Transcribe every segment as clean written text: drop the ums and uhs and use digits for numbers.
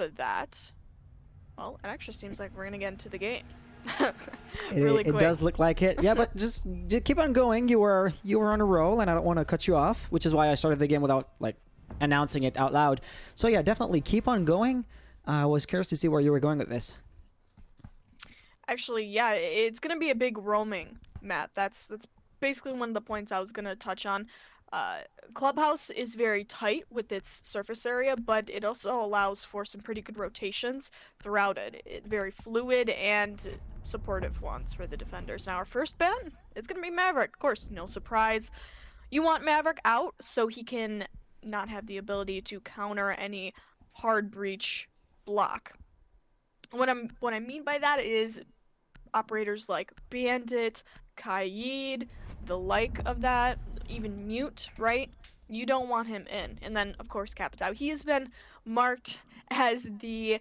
of that, well, it actually seems like we're going to get into the game. It does look like it. Yeah, but just keep on going. You were on a roll, and I don't want to cut you off, which is why I started the game without like announcing it out loud. So yeah, definitely keep on going. I was curious to see where you were going with this. Actually, yeah, it's gonna be a big roaming map. That's basically one of the points I was gonna touch on. Clubhouse is very tight with its surface area, but it also allows for some pretty good rotations throughout it. Very fluid and supportive ones for the defenders. Now our first ban is gonna be Maverick. Of course, no surprise. You want Maverick out so he can not have the ability to counter any hard breach block. What I mean by that is operators like Bandit, Kaid, the like of that, even Mute, right? You don't want him in. And then, of course, Capitao. He has been marked as the,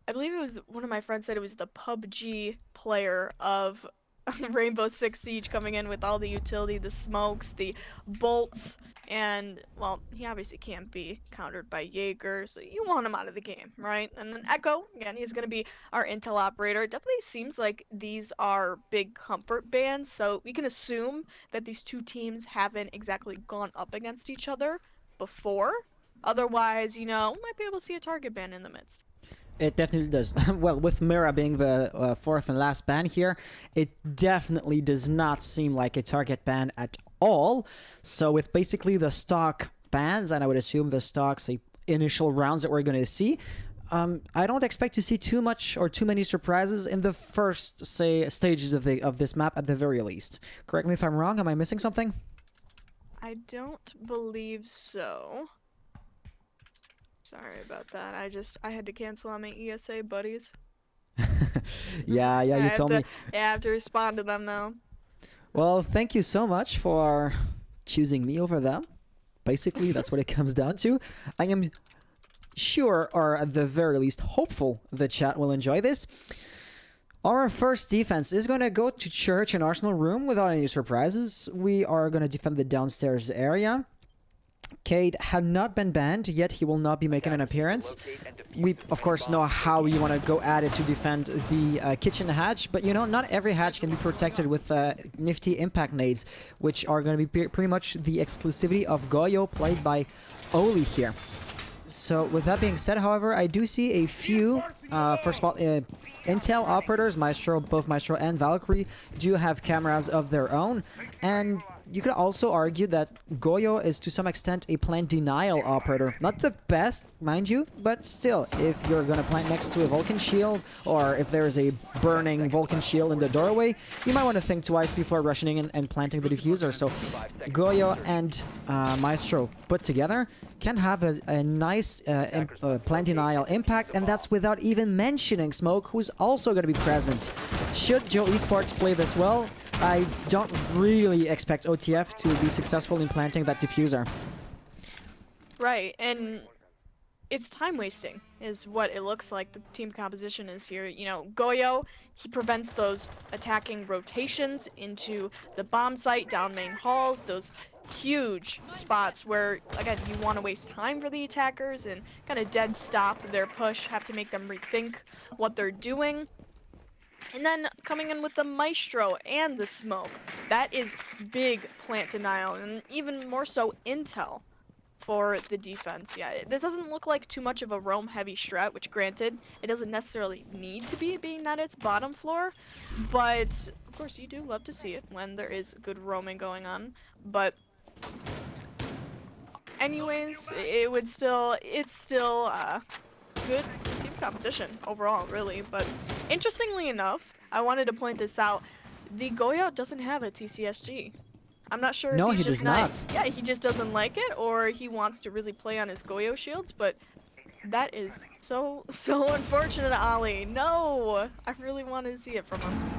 I believe it was one of my friends said it was the PUBG player of Rainbow Six Siege, coming in with all the utility, the smokes, the bolts, and, well, he obviously can't be countered by Jaeger, so you want him out of the game, right? And then Echo, again, he's going to be our intel operator. It definitely seems like these are big comfort bans, so we can assume that these two teams haven't exactly gone up against each other before. Otherwise, you know, we might be able to see a target ban in the midst. It definitely does. Well, with Mira being the fourth and last ban here, it definitely does not seem like a target ban at all. So with basically the stock bans, and I would assume the stock, say, initial rounds that we're going to see, I don't expect to see too much or too many surprises in the first, say, stages of this map at the very least. Correct me if I'm wrong. Am I missing something? I don't believe so. Sorry about that. I had to cancel on my ESA buddies. yeah, you told me. Yeah, I have to respond to them now. Well, thank you so much for choosing me over them. Basically, that's what it comes down to. I am sure, or at the very least hopeful, the chat will enjoy this. Our first defense is going to go to Church and Arsenal Room without any surprises. We are going to defend the downstairs area. Cade had not been banned, yet he will not be making an appearance. We, of course, know how you want to go at it to defend the kitchen hatch, but you know, not every hatch can be protected with nifty impact nades, which are going to be pretty much the exclusivity of Goyo, played by Oli here. So with that being said, however, I do see a few, first of all, Intel operators, both Maestro and Valkyrie, do have cameras of their own, and you could also argue that Goyo is to some extent a plant denial operator. Not the best, mind you, but still, if you're gonna plant next to a Vulcan shield, or if there's a burning Vulcan shield in the doorway, you might want to think twice before rushing in and planting the diffuser. So Goyo and Maestro put together can have a nice plant denial impact, and that's without even mentioning Smoke, who's also going to be present. Should Joe Esports play this well, I don't really expect OTF to be successful in planting that diffuser. Right, and it's time wasting is what it looks like the team composition is here. You know, Goyo, he prevents those attacking rotations into the bomb site, down main halls, those huge spots where, again, you want to waste time for the attackers and kind of dead stop their push, have to make them rethink what they're doing. And then coming in with the Maestro and the Smoke, that is big plant denial, and even more so intel for the defense. Yeah, this doesn't look like too much of a roam heavy strat, which granted, it doesn't necessarily need to be, being that it's bottom floor, but of course you do love to see it when there is good roaming going on. But anyways, it's still good team competition overall, really. But interestingly enough, I wanted to point this out, the Goyo doesn't have a TCSG. I'm not sure if he's just not. Yeah, he just doesn't like it, or he wants to really play on his Goyo shields, but that is so unfortunate, Ali. No, I really wanted to see it from him.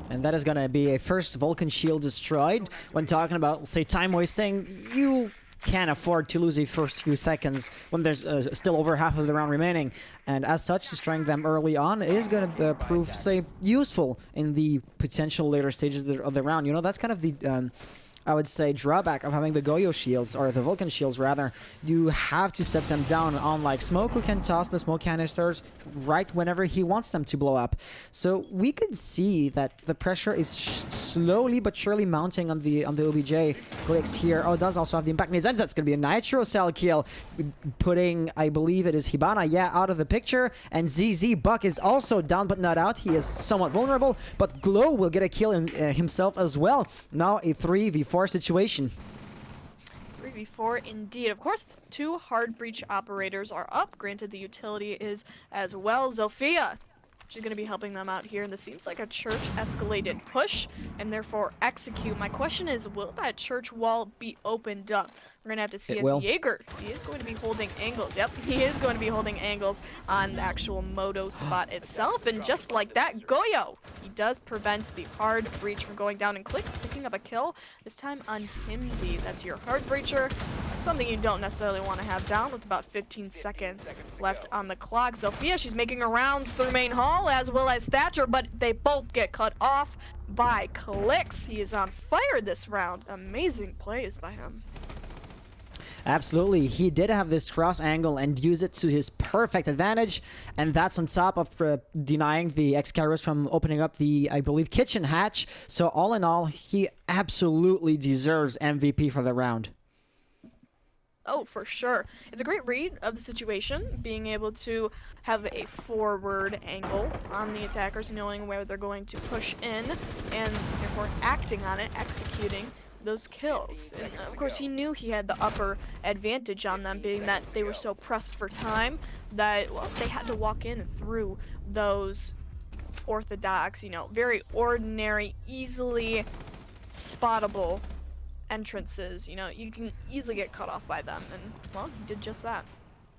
And that is going to be a first Vulcan shield destroyed. When talking about, say, time wasting, you can't afford to lose the first few seconds when there's still over half of the round remaining. And as such, destroying them early on is going to prove, say, useful in the potential later stages of the round. You know, that's kind of the I would say, drawback of having the Goyo shields, or the Vulcan shields rather. You have to set them down, unlike Smoke, who can toss the smoke canisters right whenever he wants them to blow up. So we could see that the pressure is slowly but surely mounting on the OBJ. Clicks here. Oh, does also have the impact in his end. That's going to be a Nitro Cell kill, putting, I believe it is Hibana, yeah, out of the picture. And ZZ Buck is also down but not out. He is somewhat vulnerable, but Glow will get a kill himself as well. Now a 3v4 situation. 3v4 indeed. Of course, 2 hard breach operators are up. Granted, the utility is as well. Zofia, she's going to be helping them out here, and this seems like a church escalated push, and therefore execute. My question is, will that church wall be opened up? We're going to have to see. As Jaeger, he is going to be holding angles. Yep, he is going to be holding angles on the actual Moto spot itself, and just like that, Goyo, he does prevent the hard breach from going down, and Clicks picking up a kill, this time on Timsy. That's your hard breacher. That's something you don't necessarily want to have down with about 15 seconds left on the clock. Sophia, she's making her rounds through main hall, as well as Thatcher, but they both get cut off by Clicks. He is on fire this round. Amazing plays by him. Absolutely, he did have this cross angle and use it to his perfect advantage, and that's on top of denying the X-Carriers from opening up the, I believe, kitchen hatch. So all in all, he absolutely deserves MVP for the round. Oh, for sure. It's a great read of the situation, being able to have a forward angle on the attackers, knowing where they're going to push in, and therefore acting on it, executing those kills. And of course, he knew he had the upper advantage on them, being that they were so pressed for time that, well, they had to walk in through those orthodox, you know, very ordinary, easily spottable entrances. You know, you can easily get cut off by them, and, well, he did just that.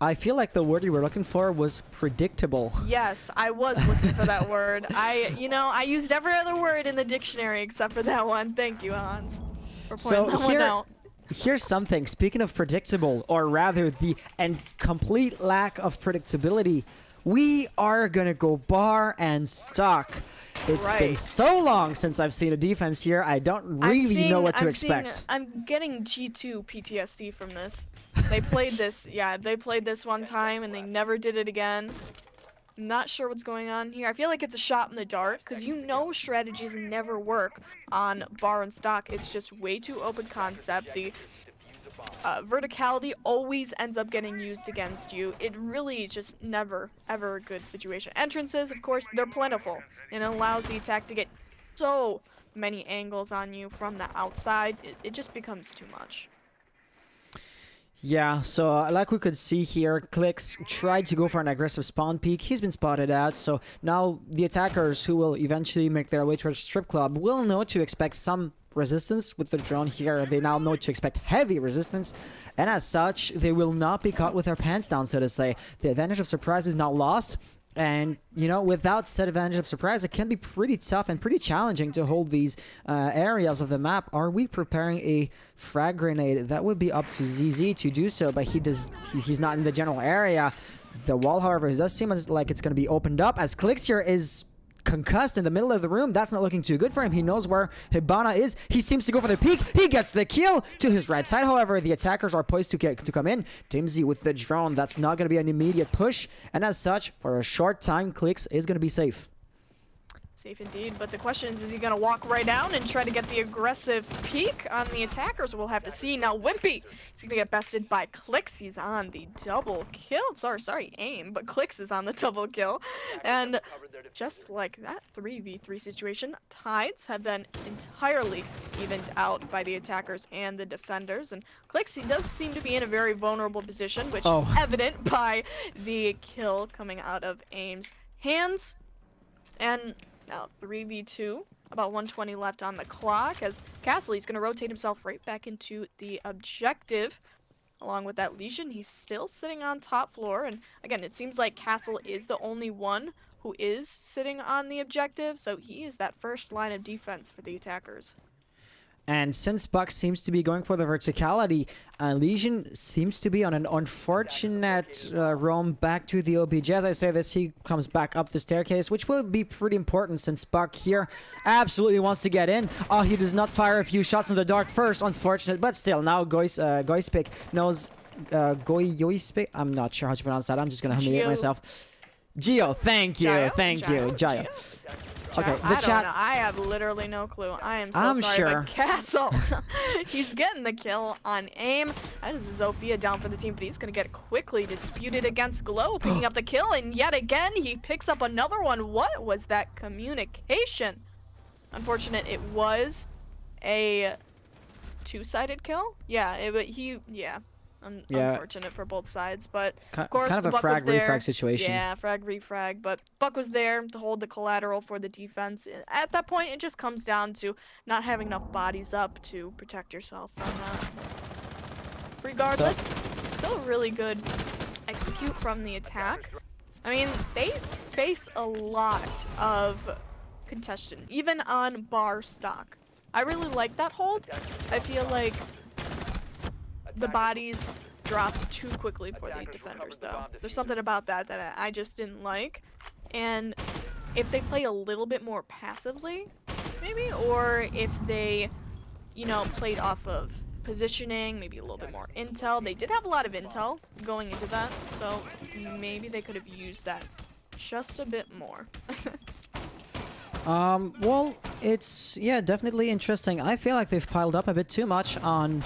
I feel like the word you were looking for was predictable. Yes, I was looking for that word. I used every other word in the dictionary except for that one. Thank you, Hans. So here's something. Speaking of predictable, or rather the complete lack of predictability, we are gonna go bar and stock. It's been so long since I've seen a defense here. I don't really know what to expect. I'm getting G2 PTSD from this. They played this, yeah, they played this one time and they never did it again. Not sure what's going on here. I feel like it's a shot in the dark, because you know strategies never work on bar and stock. It's just way too open concept. The verticality always ends up getting used against you. It really just never, ever a good situation. Entrances, of course, they're plentiful. It allows the attack to get so many angles on you from the outside. It just becomes too much. Yeah, so like we could see here, Clicks tried to go for an aggressive spawn peek. He's been spotted out, so now the attackers who will eventually make their way towards Strip Club will know to expect some resistance with the drone here. They now know to expect heavy resistance, and as such, they will not be caught with their pants down, so to say. The advantage of surprise is now lost. And, you know, without said advantage of surprise, it can be pretty tough and pretty challenging to hold these areas of the map. Are we preparing a frag grenade? That would be up to ZZ to do so, but he's not in the general area. The wall, however, does seem like it's going to be opened up, as Clicks here is concussed in the middle of the room. That's not looking too good for him. He knows where Hibana is. He seems to go for the peek. He gets the kill to his right side. However, the attackers are poised to come in. Timsy with the drone. That's not going to be an immediate push. And as such, for a short time, Clicks is going to be safe. Safe indeed, but the question is he going to walk right down and try to get the aggressive peek on the attackers? We'll have to see. Now, Wimpy, he's going to get bested by Clicks. He's on the double kill. Sorry, aim, but Clicks is on the double kill. And just like that 3v3 situation, tides have been entirely evened out by the attackers and the defenders. And Clicks, he does seem to be in a very vulnerable position, which is evident by the kill coming out of Aim's hands. And now 3v2, about 120 left on the clock, as Castle, he's going to rotate himself right back into the objective. Along with that Legion, he's still sitting on top floor. And again, it seems like Castle is the only one who is sitting on the objective, so he is that first line of defense for the attackers. And since Buck seems to be going for the verticality, Legion seems to be on an unfortunate roam back to the OBG. As I say this, he comes back up the staircase, which will be pretty important since Buck here absolutely wants to get in. Oh, he does not fire a few shots in the dark first. Unfortunate, but still, now Goispik knows... Goispik? I'm not sure how to pronounce that. I'm just gonna humiliate myself. Geo, thank you, thank you, Gio. Okay, the I chat. don't know. I have literally no clue. I am so I'm sorry, sure. but Castle, he's getting the kill on aim. That is Zofia down for the team, but he's going to get quickly disputed against Glow, picking up the kill, and yet again, he picks up another one. What was that communication? Unfortunate, it was a two-sided kill? Yeah, yeah. Unfortunate for both sides, but of course kind of the a Buck frag was there. refrag situation. Yeah, frag refrag, but Buck was there to hold the collateral for the defense. At that point, it just comes down to not having enough bodies up to protect yourself from that. Regardless, still really good execute from the attack. I mean, they face a lot of contention, even on bar stock. I really like that hold. I feel like the bodies dropped too quickly for the defenders, though. There's something about that that I just didn't like. And if they play a little bit more passively, maybe, or if they, you know, played off of positioning, maybe a little bit more intel. They did have a lot of intel going into that, so maybe they could have used that just a bit more. Well, it's, yeah, definitely interesting. I feel like they've piled up a bit too much on,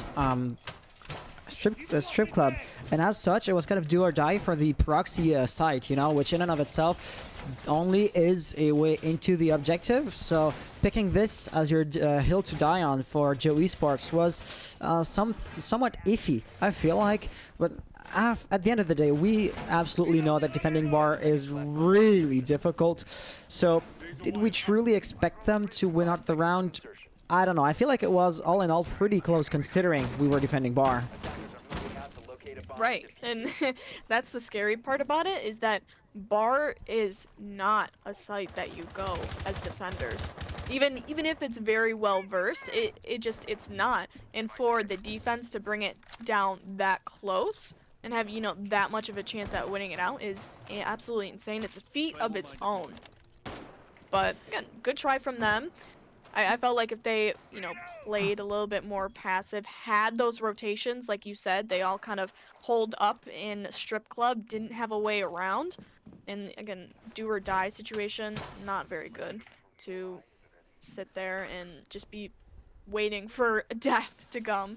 strip club, and as such it was kind of do or die for the proxy site, you know, which in and of itself only is a way into the objective. So picking this as your hill to die on for Joe Esports was somewhat iffy, I feel like, but at the end of the day, we absolutely know that defending bar is really difficult. So did we truly expect them to win out the round? I don't know. I feel like it was all in all pretty close considering we were defending bar. Right, and that's the scary part about it, is that bar is not a site that you go as defenders. Even if it's very well versed, it's not. And for the defense to bring it down that close and have, you know, that much of a chance at winning it out is absolutely insane. It's a feat of its own. But again, good try from them. I felt like if they, you know, played a little bit more passive, had those rotations, like you said, they all kind of hold up in strip club, didn't have a way around. And again, do or die situation, not very good to sit there and just be waiting for death to come.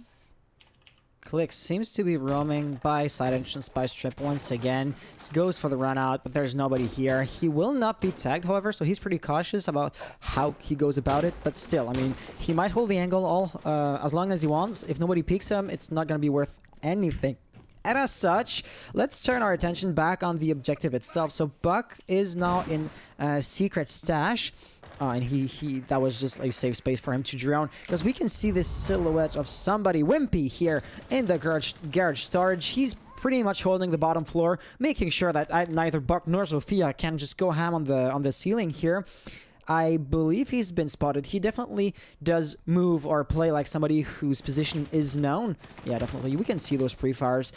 Click seems to be roaming by side entrance by strip once again. He goes for the run out, but there's nobody here. He will not be tagged, however, so he's pretty cautious about how he goes about it. But still, I mean, he might hold the angle as long as he wants. If nobody peeks him, it's not going to be worth anything. And as such, let's turn our attention back on the objective itself. So Buck is now in secret stash. And that was just a safe space for him to drone, because we can see this silhouette of somebody wimpy here in the garage storage. He's pretty much holding the bottom floor, making sure that neither Buck nor Sophia can just go ham on the ceiling here. I believe he's been spotted. He definitely does move or play like somebody whose position is known. Yeah, definitely. We can see those pre-fires.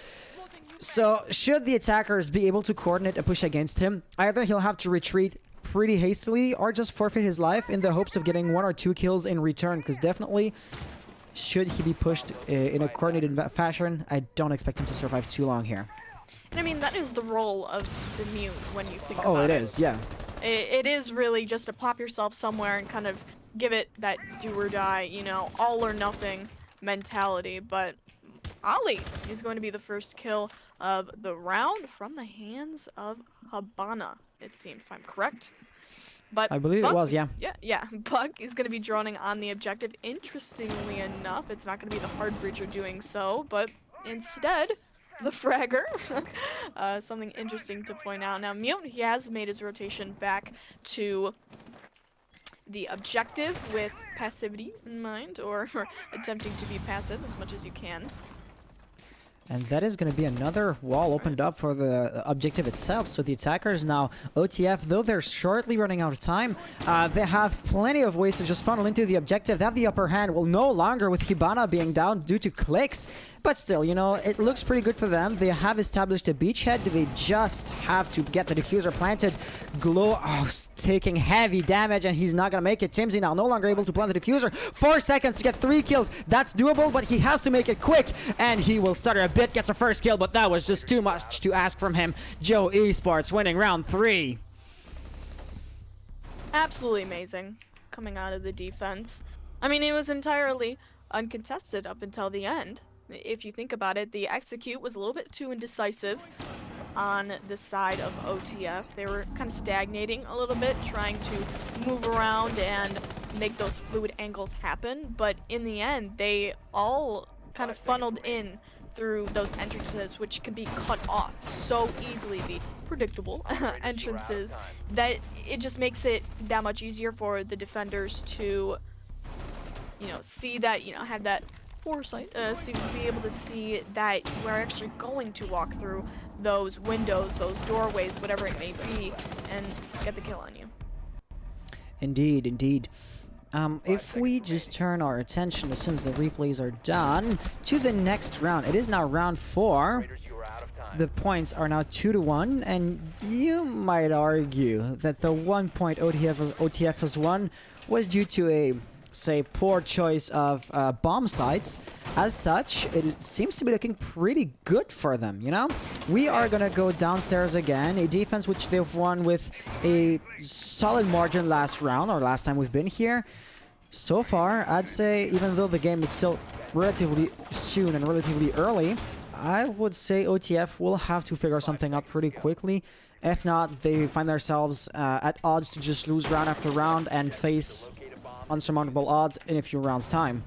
So should the attackers be able to coordinate a push against him, either he'll have to retreat pretty hastily or just forfeit his life in the hopes of getting 1 or 2 kills in return, because definitely should he be pushed in a coordinated fashion, I don't expect him to survive too long here. And I mean, that is the role of the mute when you think about it. Oh, it is, yeah. It is really just to pop yourself somewhere and kind of give it that do or die, you know, all or nothing mentality. But Ali is going to be the first kill of the round from the hands of Habana, it seemed, if I'm correct. But I believe Buck, it was, yeah. Yeah. Buck is going to be droning on the objective. Interestingly enough, it's not going to be the hard breacher doing so, but instead, the fragger. Something interesting to point out. Now, Mute, he has made his rotation back to the objective with passivity in mind, or attempting to be passive as much as you can. And that is going to be another wall opened up for the objective itself. So the attackers now, OTF, though they're shortly running out of time, they have plenty of ways to just funnel into the objective. They have the upper hand. Well, no longer with Hibana being down due to clicks. But still, you know, it looks pretty good for them. They have established a beachhead. They just have to get the diffuser planted. Glow, taking heavy damage, and he's not going to make it. Timsy now no longer able to plant the diffuser. 4 seconds to get 3 kills. That's doable, but he has to make it quick, and he will stutter a bit, gets a first kill, but that was just too much to ask from him. Joe Esports winning round 3. Absolutely amazing coming out of the defense. I mean, it was entirely uncontested up until the end. If you think about it, the execute was a little bit too indecisive on the side of OTF. They were kind of stagnating a little bit, trying to move around and make those fluid angles happen. But in the end, they all kind of funneled in through those entrances, which can be cut off so easily, the predictable entrances, that it just makes it that much easier for the defenders to, you know, see that, you know, have that foresight, be able to see that we're actually going to walk through those windows, those doorways, whatever it may be, and get the kill on you. Indeed, indeed. If we just turn our attention as soon as the replays are done to the next round, it is now round 4. The points are now 2-1, and you might argue that the 1 point OTF has won was due to a, say, poor choice of bomb sites. As such, it seems to be looking pretty good for them, you know? We are gonna go downstairs again, a defense which they've won with a solid margin last round, or last time we've been here. So far, I'd say, even though the game is still relatively soon and relatively early, I would say OTF will have to figure something out pretty quickly. If not, they find themselves at odds to just lose round after round and face unsurmountable odds in a few rounds' time.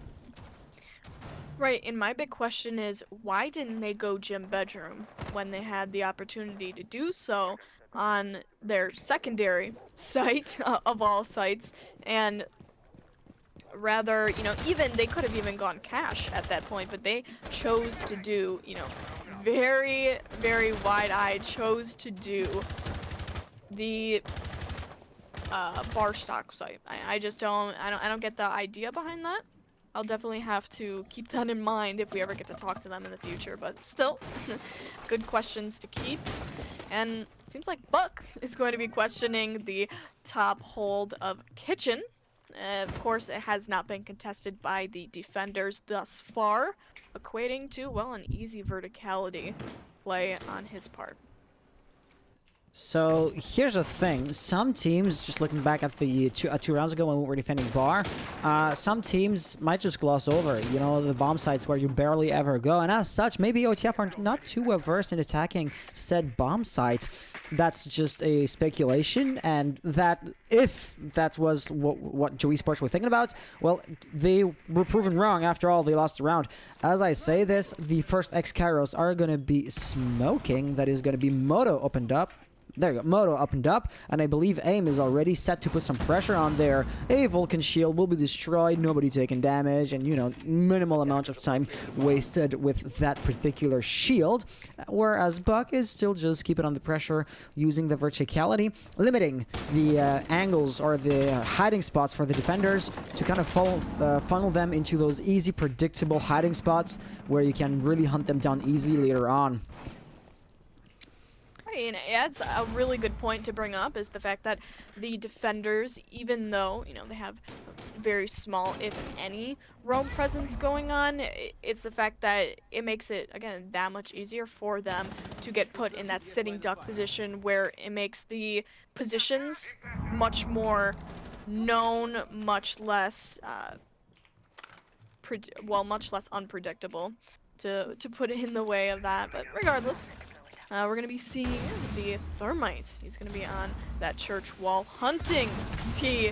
Right, and my big question is, why didn't they go gym bedroom when they had the opportunity to do so on their secondary site of all sites, and rather, you know, even they could have even gone cash at that point, but they chose to do, you know, very, very wide-eyed, chose to do the bar stock site. I just don't get the idea behind that. I'll definitely have to keep that in mind if we ever get to talk to them in the future, but still, good questions to keep. And it seems like Buck is going to be questioning the top hold of Kitchen. Of course, it has not been contested by the defenders thus far, equating to, well, an easy verticality play on his part. So here's the thing, some teams, just looking back at the two rounds ago when we were defending bar, some teams might just gloss over, you know, the bomb sites where you barely ever go, and as such, maybe OTF are not too well versed in attacking said bomb site. That's just a speculation, and that if that was what Joe Esports were thinking about, well, they were proven wrong. After all, they lost the round. As I say this, the first X-Kairos are going to be smoking. That is going to be Moto opened up. There you go, Moto opened up, and I believe AIM is already set to put some pressure on there. A Vulcan shield will be destroyed, nobody taking damage, and, you know, minimal amount of time wasted with that particular shield. Whereas Buck is still just keeping on the pressure, using the verticality, limiting the angles or the hiding spots for the defenders to kind of funnel them into those easy, predictable hiding spots where you can really hunt them down easily later on. And that's a really good point to bring up, is the fact that the defenders, even though, you know, they have very small, if any, roam presence going on, it's the fact that it makes it, again, that much easier for them to get put in that sitting duck position, where it makes the positions much more known, much less, much less unpredictable, to put it in the way of that. But regardless, we're going to be seeing the Thermite. He's going to be on that church wall hunting the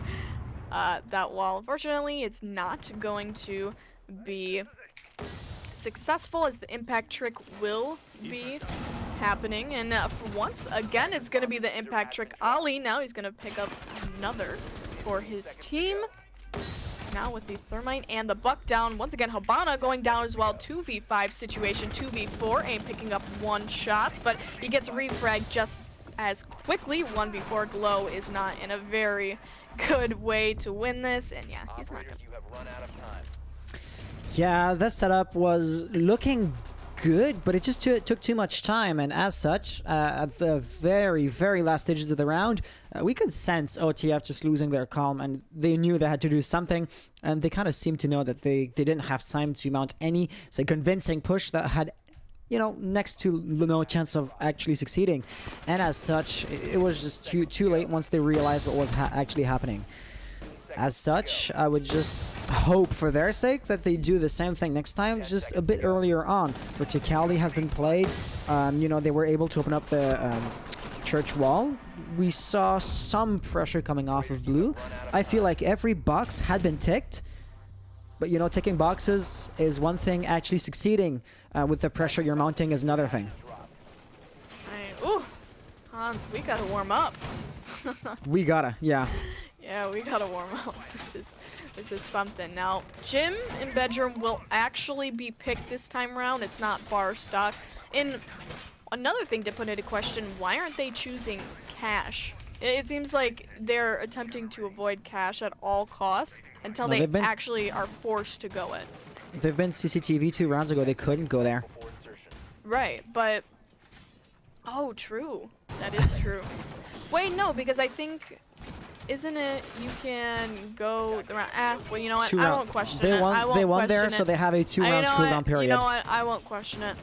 that wall. Unfortunately, it's not going to be successful, as the impact trick will be happening. And for once again, it's going to be the impact trick Ali. Now he's going to pick up another for his team. now with the Thermite and the Buck down. Once again, Habana going down as well. 2v5 situation, 2v4. Aim picking up 1 shot, but he gets refragged just as quickly. 1v4. Glow is not in a very good way to win this, and yeah, he's not gonna. Yeah, that setup was looking good, but it just took too much time, and as such, at the very, very last stages of the round, we could sense OTF just losing their calm, and they knew they had to do something, and they kind of seemed to know that they didn't have time to mount any, say, convincing push that had, you know, next to no chance of actually succeeding, and as such, it was just too late once they realized what was actually happening. As such, I would just hope for their sake that they do the same thing next time, just a bit earlier on. Verticality has been played. You know, they were able to open up the church wall. We saw some pressure coming off of blue. I feel like every box had been ticked. But, you know, ticking boxes is one thing. Actually succeeding with the pressure you're mounting is another thing. Ooh, Hans, we gotta warm up. We gotta, yeah. Yeah, we gotta warm up. This is something. Now, Gym and Bedroom will actually be picked this time around. It's not bar stock. And another thing to put into question, why aren't they choosing Cash? It seems like they're attempting to avoid Cash at all costs until they actually are forced to go it. They've been CCTV 2 rounds ago. They couldn't go there. Right, but... Oh, true. That is true. Wait, no, because I think... Isn't it you can go around? Well, you know what? I won't question it. They won there, so they have a 2 rounds cooldown period. You know what? I won't question it.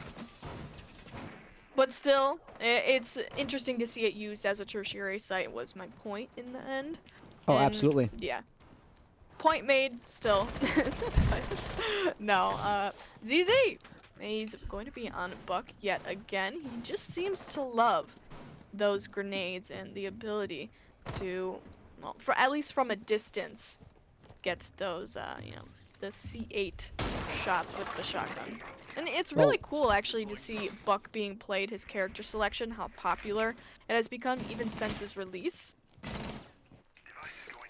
But still, it's interesting to see it used as a tertiary site. Was my point in the end? Oh, and absolutely. Yeah. Point made. Still. No. ZZ. He's going to be on Buck yet again. He just seems to love those grenades and the ability to. Well, for at least from a distance, gets those, you know, the C8 shots with the shotgun. And it's really cool, actually, to see Buck being played, his character selection, how popular it has become, even since his release.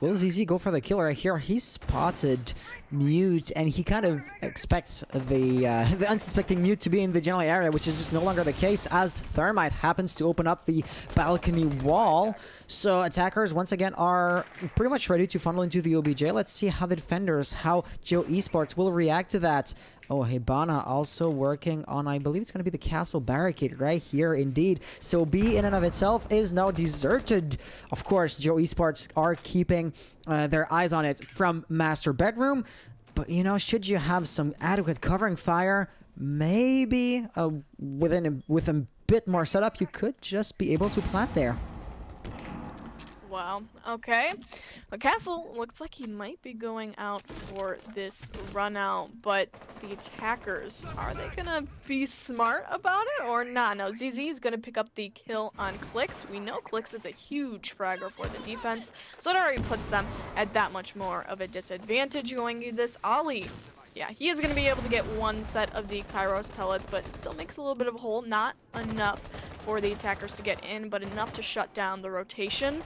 Will ZZ go for the kill right here? He spotted Mute, and he kind of expects the unsuspecting Mute to be in the general area, which is just no longer the case, as Thermite happens to open up the balcony wall. So attackers, once again, are pretty much ready to funnel into the OBJ. Let's see how the defenders, how Joe Esports will react to that. Oh, Habana also working on, I believe it's going to be the castle barricade right here, indeed. So B in and of itself is now deserted. Of course, Joe Esports are keeping their eyes on it from Master Bedroom. But, you know, should you have some adequate covering fire, maybe with a bit more setup, you could just be able to plant there. Wow. Okay. Well, Castle looks like he might be going out for this run out, but the attackers, are they gonna be smart about it or not? No, ZZ is gonna pick up the kill on Clicks. We know Clicks is a huge fragger for the defense, so it already puts them at that much more of a disadvantage going into this. Ollie, yeah, he is gonna be able to get one set of the Kairos pellets, but it still makes a little bit of a hole. Not enough for the attackers to get in, but enough to shut down the rotation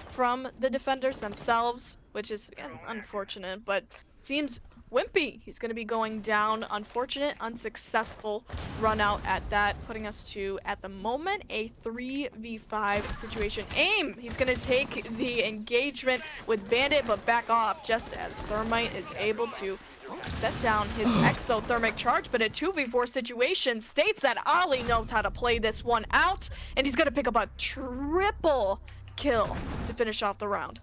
from the defenders themselves, which is, again, unfortunate, but it seems Wimpy, he's going to be going down. Unfortunate, unsuccessful run out at that, putting us to, at the moment, a 3v5 situation. Aim, he's going to take the engagement with Bandit, but back off just as Thermite is able to set down his exothermic charge, but a 2v4 situation states that Ollie knows how to play this one out, and he's going to pick up a triple kill to finish off the round.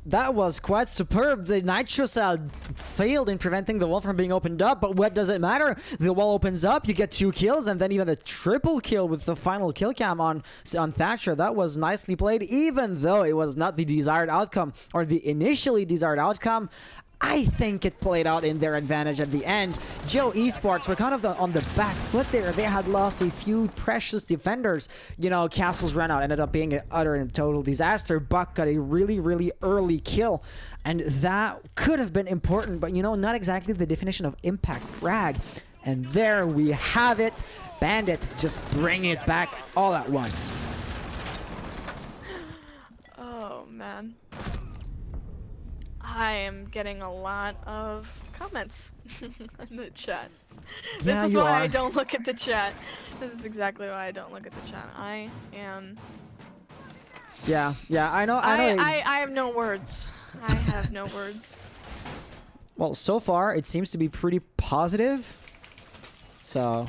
That was quite superb. The Nitro Cell failed in preventing the wall from being opened up, but what does it matter? The wall opens up, you get 2 kills, and then even a triple kill with the final kill cam on Thatcher. That was nicely played, even though it was not the desired outcome, or the initially desired outcome. I think it played out in their advantage at the end. Joe Esports were kind of on the back foot there. They had lost a few precious defenders. You know, Castle's run out ended up being an utter and total disaster. Buck got a really, really early kill, and that could have been important, but, you know, not exactly the definition of impact frag. And there we have it. Bandit just bringing it back all at once. Oh, man. I am getting a lot of comments in the chat. Yeah, This is you why are. I don't look at the chat. This is exactly why I don't look at the chat. I am. Yeah, I know. I have no words. I have no words. Well, so far it seems to be pretty positive. So,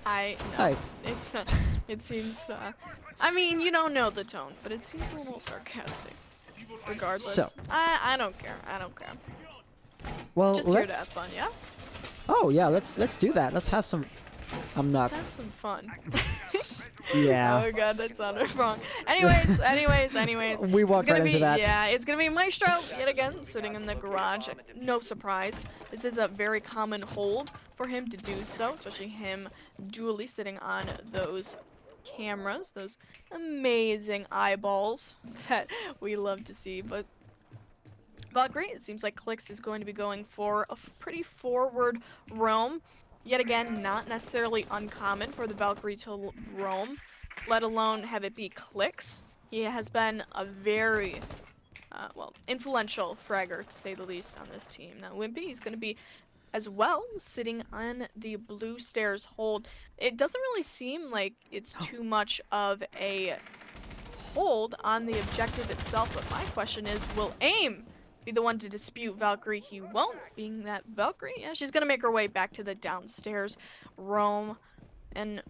No. It's it seems. I mean, you don't know the tone, but it seems a little sarcastic. Regardless, So. I don't care. I don't care. well, Just here to let's. have fun, yeah. Oh yeah, let's do that. Let's have some. I'm not. Let's have some fun. Yeah. Oh god, that sounded wrong. Anyways. We walked right into that. Yeah, it's gonna be Maestro yet again, sitting in the garage. No surprise. This is a very common hold for him to do so, especially him dually sitting on those cameras, those amazing eyeballs that we love to see. But Valkyrie, it seems like Clix is going to be going for a pretty forward roam. Yet again, not necessarily uncommon for the Valkyrie to roam, let alone have it be Clix. He has been a very, influential fragger, to say the least, on this team. Now, Wimpy is going to be, as well, sitting on the blue stairs hold. It doesn't really seem like it's too much of a hold on the objective itself, but my question is, will AIM be the one to dispute Valkyrie? He won't, being that Valkyrie, yeah, she's gonna make her way back to the downstairs roam. And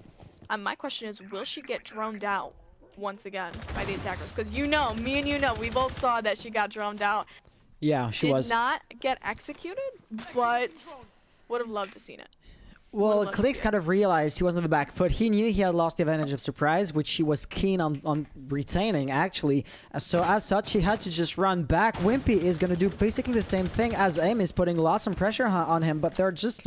my question is, will she get droned out once again by the attackers? Because me and we both saw that she got droned out. Yeah, she Did was. not get executed, but would have loved to seen it. Well, Clix kind of realized he was on the back foot. He knew he had lost the advantage of surprise, which he was keen on retaining, actually. So as such, he had to just run back. Wimpy is going to do basically the same thing as AIM is putting lots of pressure on him, but they're just,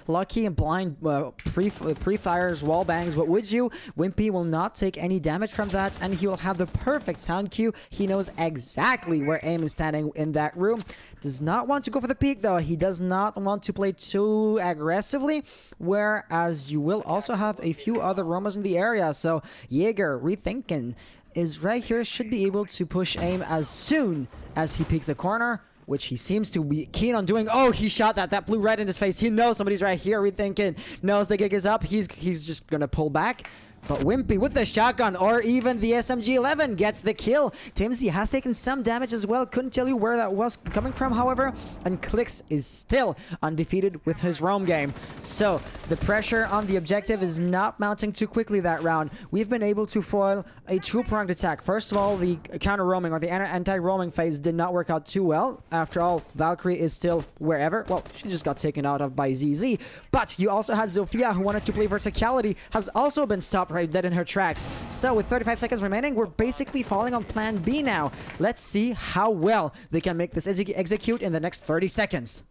lucky and blind pre-fires, wall bangs. But would you? Wimpy will not take any damage from that, and he will have the perfect sound cue. He knows exactly where AIM is standing in that room. Does not want to go for the peek, though. He does not want to play too aggressively. Whereas you will also have a few other roamers in the area. So Jaeger, rethinking, is right here, should be able to push AIM as soon as he peeks the corner, which he seems to be keen on doing. Oh, he shot that. That blew right in his face. He knows somebody's right here. Rethinking knows the gig is up. He's just gonna pull back. But Wimpy with the shotgun or even the SMG-11 gets the kill. Timsy has taken some damage as well. Couldn't tell you where that was coming from, however. And Clix is still undefeated with his roam game. So the pressure on the objective is not mounting too quickly that round. We've been able to foil a two-pronged attack. First of all, the counter-roaming or the anti-roaming phase did not work out too well. After all, Valkyrie is still wherever. Well, she just got taken out of by ZZ. But you also had Zofia, who wanted to play verticality, has also been stopped right dead in her tracks. So with 35 seconds remaining, we're basically falling on plan B now. Let's see how well they can make this execute in the next 30 seconds.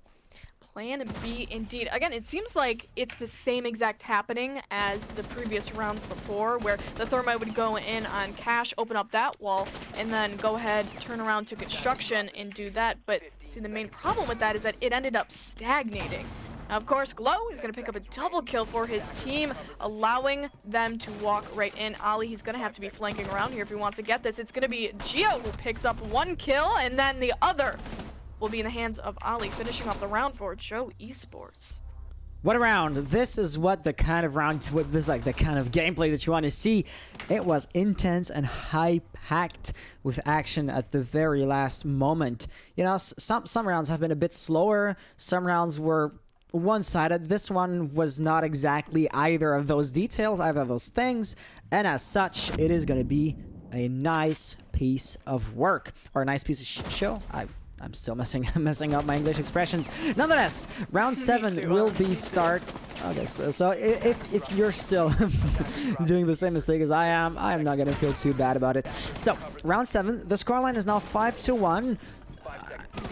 Plan B indeed. Again, it seems like it's the same exact happening as the previous rounds before, where the Thermite would go in on Cash, open up that wall, and then go ahead, turn around to construction and do that. But see, the main problem with that is that it ended up stagnating. Now, of course, Glow is going to pick up a double kill for his team, allowing them to walk right in. Ali, he's going to have to be flanking around here if he wants to get this. It's going to be Geo who picks up one kill, and then the other will be in the hands of Ali, finishing off the round for Joe Esports. What a round. This is what the kind of round, what this like the kind of gameplay that you want to see. It was intense and high-packed with action at the very last moment. Some rounds have been a bit slower. Some rounds were one-sided. This one was not exactly either of those details, either of those things, and as such, it is going to be a nice piece of work, or a nice piece of show. I'm still messing up my English expressions. Nonetheless, round 7 will be start. Okay, so if you're still doing the same mistake as I am not gonna feel too bad about it. So round 7, the scoreline is now 5-1.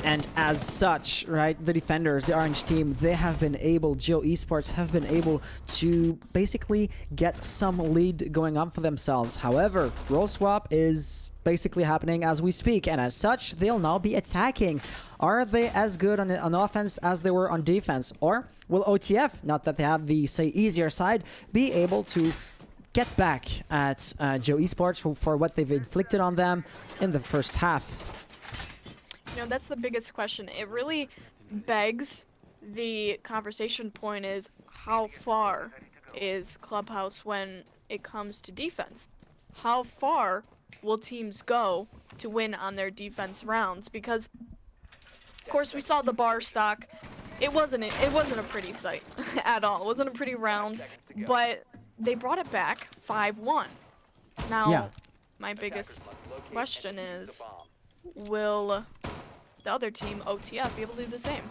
And as such, right, the defenders, the orange team, they have been able, Joe Esports have been able to basically get some lead going on for themselves. However, role swap is basically happening as we speak, and as such, they'll now be attacking. Are they as good on offense as they were on defense? Or will OTF, not that they have the, say, easier side, be able to get back at Joe Esports for what they've inflicted on them in the first half? that's the biggest question. It really begs the conversation point is how far is ClubHouse when it comes to defense? How far will teams go to win on their defense rounds? Because of course we saw the bar stock. It wasn't a pretty sight at all. It wasn't a pretty round, but they brought it back 5-1. Now, my biggest question is, will the other team, OTF, be able to do the same?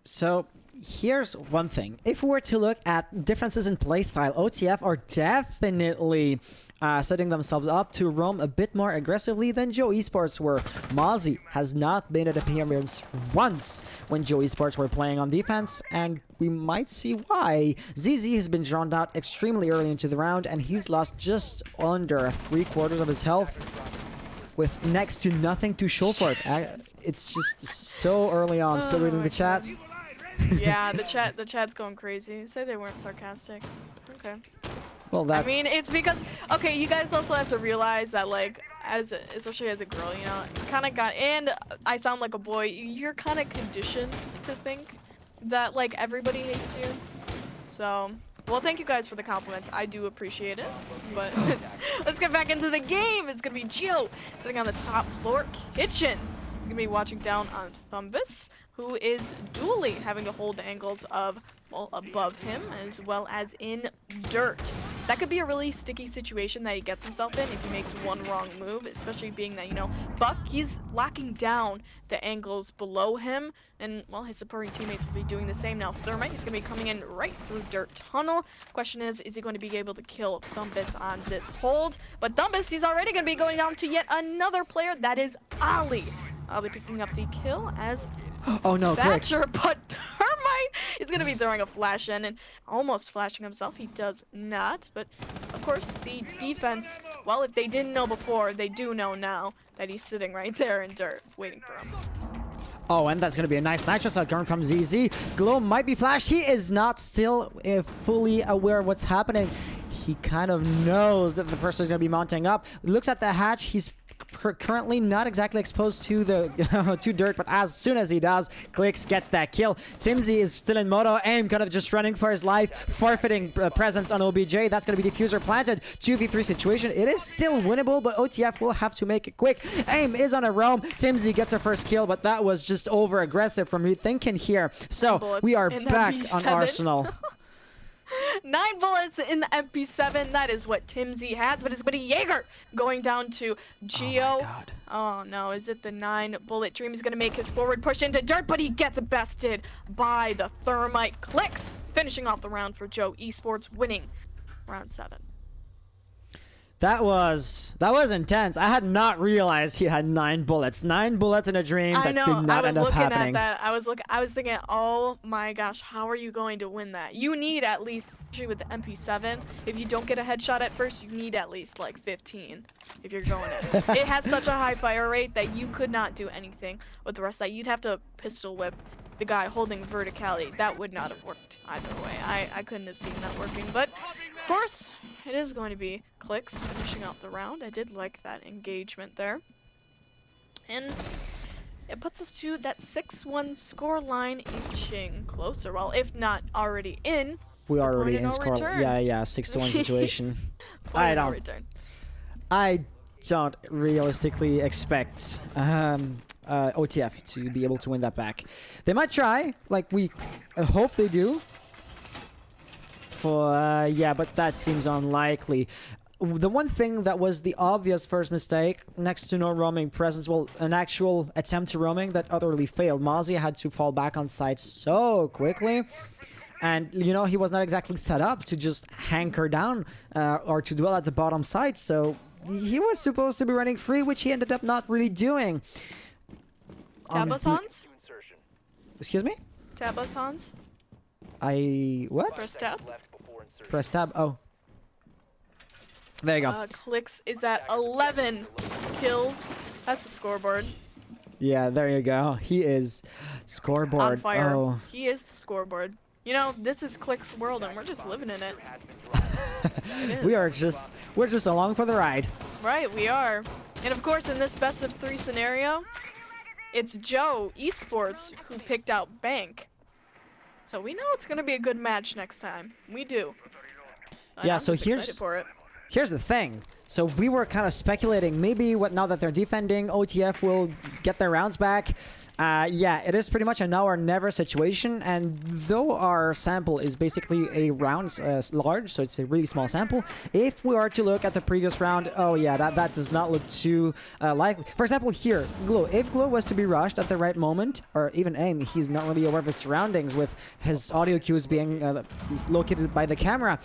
So here's one thing. If we were to look at differences in playstyle, OTF are definitely setting themselves up to roam a bit more aggressively than Joe Esports were. Mozzie has not been at appearance once when Joe Esports were playing on defense, and we might see why. ZZ has been drawn out extremely early into the round, and he's lost just under 3/4 of his health with next to nothing to show for it. It's just so early on. Still reading the chat. Yeah, the chat's going crazy. Say they weren't sarcastic. Okay. Well, that's... I mean, it's because, okay, you guys also have to realize that, like, especially as a girl, you know, you kind of got, and I sound like a boy, you're kind of conditioned to think that, like, everybody hates you. So, well, thank you guys for the compliments. I do appreciate it. But let's get back into the game. It's going to be Gio sitting on the top floor kitchen. He's going to be watching down on Thumbus, who is dually having to hold angles of, well, above him as well as in dirt. That could be a really sticky situation that he gets himself in if he makes one wrong move, especially being that, you know, Buck, he's locking down the angles below him, and, well, his supporting teammates will be doing the same. Now, Thermite is going to be coming in right through Dirt Tunnel. Question is he going to be able to kill Thumbus on this hold? But Thumbus, he's already going to be going down to yet another player. That is Ali. Ali picking up the kill as oh no, clicks. Thatcher, but Thermite is going to be throwing a flash in and almost flashing himself. He does not, but of course the defense, well, if they didn't know before, they do know now that he's sitting right there in dirt waiting for him. Oh, and that's going to be a nice nitro shot coming from ZZ. Glow might be flashed. He is not still fully aware of what's happening. He kind of knows that the person is going to be mounting up. Looks at the hatch. He's currently not exactly exposed to the to dirt, but as soon as he does, Clicks gets that kill. Timsy is still in moto. Aim kind of just running for his life, forfeiting presence on OBJ. That's going to be diffuser planted. 2v3 situation. It is still winnable, but OTF will have to make it quick. Aim is on a roam. Timsy gets her first kill, but that was just over aggressive from Rethinking here. So we are back on Arsenal. 9 bullets in the MP7. That is what Timsy has, but it's going to be Jaeger going down to Geo. Oh my God. Oh no, is it the 9 bullet dream? He's going to make his forward push into dirt, but he gets bested by the Thermite. Clicks finishing off the round for Joe Esports, winning round 7. That was intense. I had not realized he had 9 bullets. 9 bullets in a dream that did not end up happening. I was looking at that. I was thinking, oh my gosh, how are you going to win that? You need at least, especially with the MP7, if you don't get a headshot at first, you need at least like 15 if you're going in. It has such a high fire rate that you could not do anything with the rest of that. You'd have to pistol whip the guy holding verticality. That would not have worked either way. I couldn't have seen that working, but of course, it is going to be Clicks finishing out the round. I did like that engagement there. And it puts us to that 6-1 score line inching closer. Well, if not already in. We are already in score. Yeah, 6-1 situation. I don't realistically expect OTF to be able to win that back. They might try, like we hope they do. Yeah, but that seems unlikely. The one thing that was the obvious first mistake, next to no roaming presence, well, an actual attempt to roaming that utterly failed. Mozzie had to fall back on site so quickly. And, you know, he was not exactly set up to just hanker down or to dwell at the bottom side. So he was supposed to be running free, which he ended up not really doing. Tab us, Hans? Excuse me? Tab us, Hans? What? Press tab? Press tab. Oh. There you go. Clicks is at 11 kills. That's the scoreboard. Yeah, there you go. He is scoreboard. On fire. Oh. He is the scoreboard. You know, this is Click's world, and we're just living in it. We're just along for the ride. Right, we are. And of course, in this best of 3 scenario, it's Joe Esports who picked out Bank. So we know it's gonna be a good match next time. We do. And Yeah, I'm so just excited for it. Here's the thing. So we were kind of speculating maybe now that they're defending, OTF will get their rounds back. Yeah, it is pretty much a now or never situation, and though our sample is basically a round large, so it's a really small sample, if we are to look at the previous round, oh yeah, that does not look too likely. For example, here, Glow. If Glow was to be rushed at the right moment, or even aim, he's not really aware of his surroundings with his audio cues being located by the camera.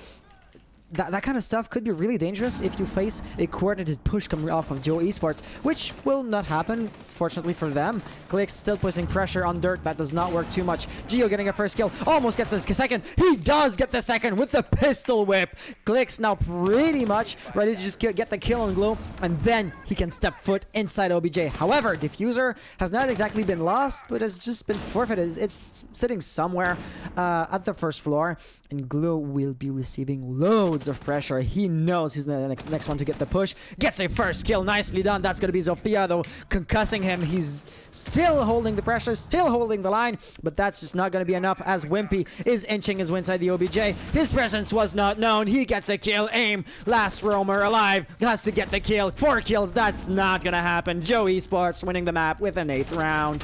That kind of stuff could be really dangerous if you face a coordinated push coming off of Joe Esports, which will not happen, fortunately for them. Clicks still putting pressure on Dirt. That does not work too much. Geo getting a first kill, almost gets his second. He does get the second with the pistol whip. Clicks now pretty much ready to just get the kill on Glow, and then he can step foot inside OBJ. However, Diffuser has not exactly been lost, but has just been forfeited. It's sitting somewhere at the first floor, and Glow will be receiving loads of pressure. He knows he's the next one to get the push. Gets a first kill. Nicely done. That's going to be Zofia, though, concussing him. He's still holding the pressure, still holding the line, but that's just not going to be enough as Wimpy is inching his way inside the OBJ. His presence was not known. He gets a kill. Aim. Last roamer alive. Has to get the kill. 4 kills. That's not going to happen. Joe Esports winning the map with an 8th round.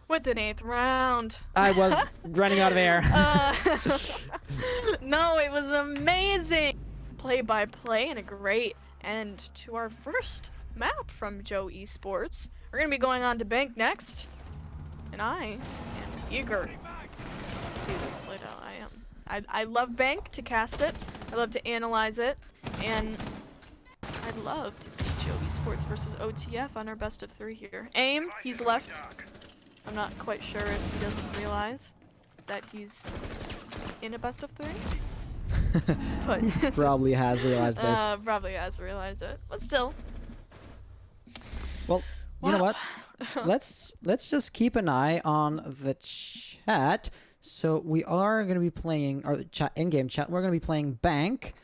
With an 8th round. I was running out of air. No, it was amazing. Play-by-play and a great end to our first map from Joe Esports. We're going to be going on to Bank next. And I am eager to see this played out. I love Bank to cast it. I love to analyze it. And I'd love to see Joe Esports versus OTF on our best of 3 here. Aim, he's left. I'm not quite sure if he doesn't realize that he's in a best of 3. But He probably has realized this. Probably has realized it. But still. Well, you know what? Let's just keep an eye on the chat. So we are going to be playing, or chat in-game chat. We're going to be playing Bank.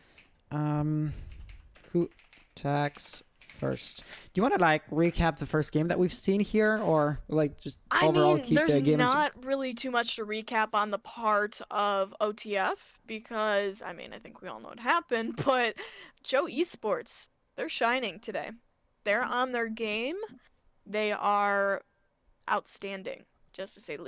Who attacks first? Do you want to like recap the first game that we've seen here, or like just overall keep the game? There's not really too much to recap on the part of OTF because I think we all know what happened. But Joe Esports, they're shining today. They're on their game. They are outstanding, just to say the least.